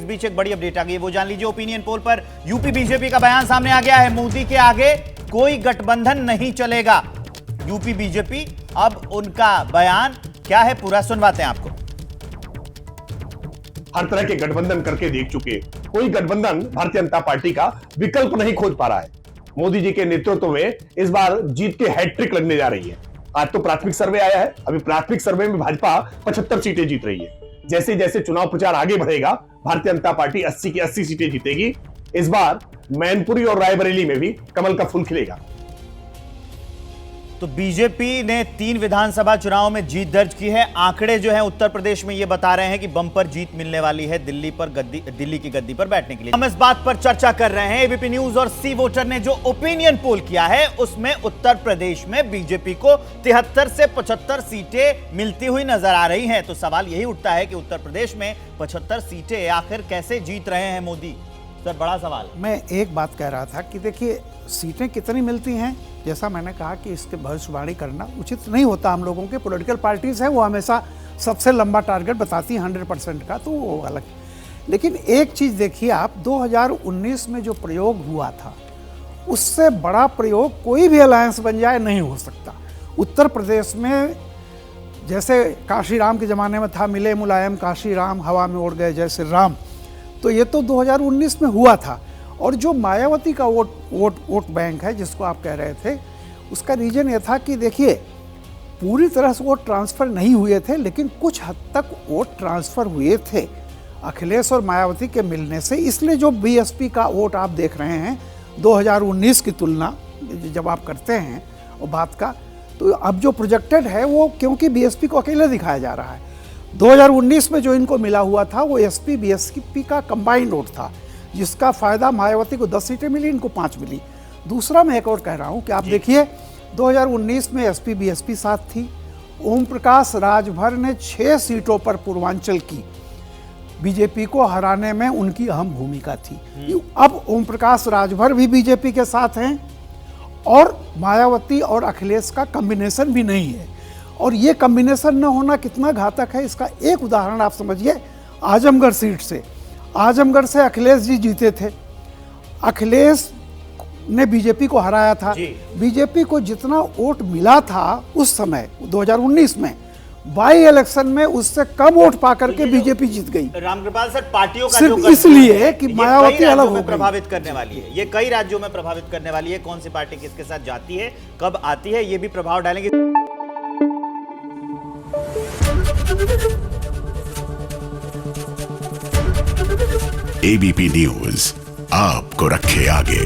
बीच एक बड़ी अपडेट आ गई है, वो जान लीजिए। ओपिनियन पोल पर यूपी बीजेपी का बयान सामने आ गया है। मोदी के आगे कोई गठबंधन नहीं चलेगा। यूपी बीजेपी, अब उनका बयान क्या है पूरा सुनवाते हैं आपको। हर तरह के गठबंधन करके देख चुके, कोई गठबंधन भारतीय जनता पार्टी का विकल्प नहीं खोज पा रहा है। मोदी जी के नेतृत्व में इस बार जीत की हैट्रिक लगने जा रही है। आज तो प्राथमिक सर्वे आया है, अभी प्राथमिक सर्वे में भाजपा 75 सीटें जीत रही है। जैसे जैसे चुनाव प्रचार आगे बढ़ेगा, भारतीय जनता पार्टी 80 की 80 सीटें जीतेगी। इस बार मैनपुरी और रायबरेली में भी कमल का फूल खिलेगा। तो बीजेपी ने 3 विधानसभा चुनाव में जीत दर्ज की है। आंकड़े जो हैं उत्तर प्रदेश में ये बता रहे हैं कि बम्पर जीत मिलने वाली है दिल्ली की गद्दी पर बैठने के लिए। हम इस बात पर चर्चा कर रहे हैं। एबीपी न्यूज और सी वोटर ने जो ओपिनियन पोल किया है, उसमें उत्तर प्रदेश में बीजेपी को 73 से 75 सीटें मिलती हुई नजर आ रही हैं। तो सवाल यही उठता है कि उत्तर प्रदेश में 75 सीटें आखिर कैसे जीत रहे हैं मोदी? सर, बड़ा सवाल। मैं एक बात कह रहा था कि देखिए, सीटें कितनी मिलती हैं, जैसा मैंने कहा कि इसके भविष्यवाणी करना उचित नहीं होता। हम लोगों के पॉलिटिकल पार्टीज है, वो हमेशा सबसे लंबा टारगेट बताती हैं 100% का, तो वो अलग। लेकिन एक चीज़ देखिए आप, 2019 में जो प्रयोग हुआ था, उससे बड़ा प्रयोग कोई भी अलायंस बन जाए नहीं हो सकता। उत्तर प्रदेश में जैसे काशी राम के ज़माने में था, मिले मुलायम काशी राम, हवा में उड़ गए जैसे राम, तो ये तो 2019 में हुआ था। और जो मायावती का वोट बैंक है जिसको आप कह रहे थे, उसका रीजन ये था कि देखिए, पूरी तरह से वोट ट्रांसफ़र नहीं हुए थे, लेकिन कुछ हद तक वोट ट्रांसफ़र हुए थे अखिलेश और मायावती के मिलने से। इसलिए जो बीएसपी का वोट आप देख रहे हैं 2019 की तुलना जब आप करते हैं वो बात का, तो अब जो प्रोजेक्टेड है वो, क्योंकि बीएसपी को अकेले दिखाया जा रहा है। 2019 में जो इनको मिला हुआ था वो एसपी बीएसपी का कंबाइंड वोट था, जिसका फायदा मायावती को 10 सीटें मिली, इनको 5 मिली। दूसरा मैं एक और कह रहा हूं कि आप देखिए, 2019 में एसपी बीएसपी साथ थी। ओम प्रकाश राजभर ने 6 सीटों पर पूर्वांचल की बीजेपी को हराने में उनकी अहम भूमिका थी। अब ओम प्रकाश राजभर भी बीजेपी के साथ हैं और मायावती और अखिलेश का कॉम्बिनेशन भी नहीं है। और ये कॉम्बिनेशन न होना कितना घातक है, इसका एक उदाहरण आप समझिए। आजमगढ़ सीट से, आजमगढ़ से अखिलेश जी जीते थे, अखिलेश ने बीजेपी को हराया था। बीजेपी को जितना वोट मिला था उस समय 2019 में, बाई इलेक्शन में उससे कम वोट पाकर के बीजेपी जीत गई। रामकृपाल सर, पार्टियों का सिर्फ इसलिए कि मायावती अलग हो गई। प्रभावित करने वाली है, ये कई राज्यों में प्रभावित करने वाली है। कौन सी पार्टी किसके साथ जाती है, कब आती है, ये भी प्रभाव डालेंगे। एबीपी न्यूज आपको रखे आगे।